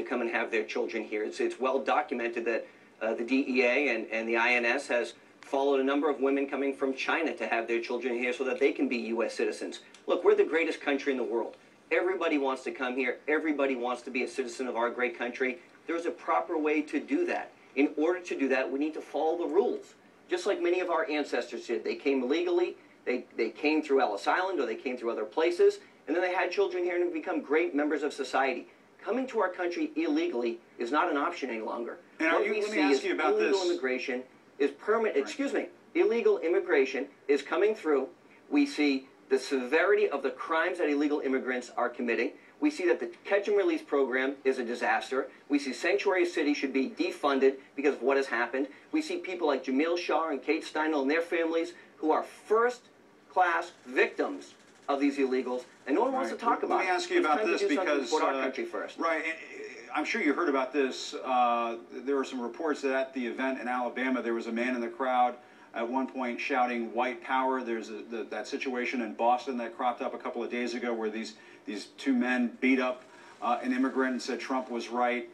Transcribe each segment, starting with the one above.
to come and have their children here. It's well documented that the DEA and the INS has followed a number of women coming from China to have their children here so that they can be U.S. citizens. Look, we're the greatest country in the world. Everybody wants to come here. Everybody wants to be a citizen of our great country. There's a proper way to do that. In order to do that, we need to follow the rules, just like many of our ancestors did. They came illegally. They came through Ellis Island, or they came through other places, and then they had children here and have become great members of society. Coming to our country illegally is not an option any longer. And what we see is illegal immigration is permanent. Right. Excuse me. Illegal immigration is coming through. We see the severity of the crimes that illegal immigrants are committing. We see that the catch and release program is a disaster. We see Sanctuary City should be defunded because of what has happened. We see people like Jamil Shah and Kate Steinle and their families who are first-class victims of these illegals, and no one wants to talk about it. Let me ask you about this because our country first. Right. I'm sure you heard about this. There were some reports that at the event in Alabama, there was a man in the crowd at one point shouting "white power." There's that situation in Boston that cropped up a couple of days ago where these two men beat up an immigrant and said Trump was right.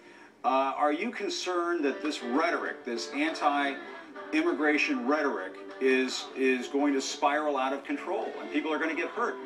Are you concerned that this rhetoric, this anti-immigration rhetoric, is going to spiral out of control and people are going to get hurt?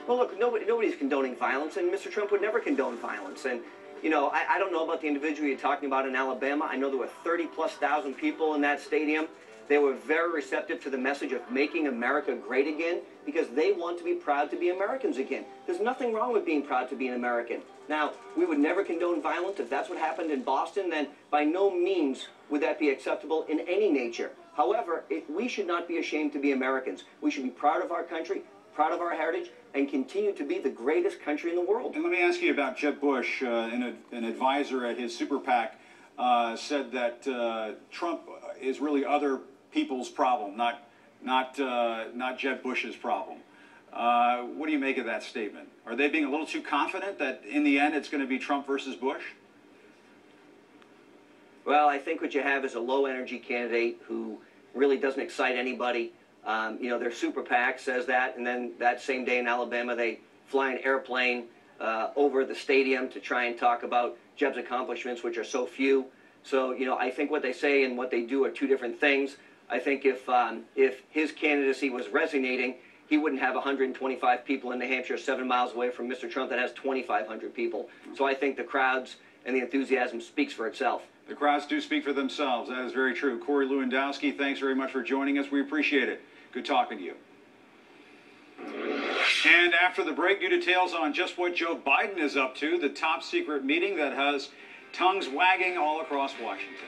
Well, look, nobody's condoning violence, and Mr. Trump would never condone violence. And, you know, I don't know about the individual you're talking about in Alabama. I know there were 30,000+ people in that stadium. They were very receptive to the message of making America great again because they want to be proud to be Americans again. There's nothing wrong with being proud to be an American. Now, we would never condone violence. If that's what happened in Boston, then by no means would that be acceptable in any nature. However, we should not be ashamed to be Americans. We should be proud of our country, proud of our heritage, and continue to be the greatest country in the world. And let me ask you about Jeb Bush. An advisor at his super PAC said that Trump is really other people's problem, not Jeb Bush's problem. What do you make of that statement? Are they being a little too confident that in the end it's going to be Trump versus Bush? Well, I think what you have is a low-energy candidate who really doesn't excite anybody. You know, their super PAC says that, and then that same day in Alabama, they fly an airplane over the stadium to try and talk about Jeb's accomplishments, which are so few. So, you know, I think what they say and what they do are two different things. I think if his candidacy was resonating, he wouldn't have 125 people in New Hampshire 7 miles away from Mr. Trump that has 2,500 people. So I think the crowds and the enthusiasm speaks for itself. The crowds do speak for themselves. That is very true. Corey Lewandowski, thanks very much for joining us. We appreciate it. Good talking to you. And after the break, new details on just what Joe Biden is up to, the top secret meeting that has tongues wagging all across Washington.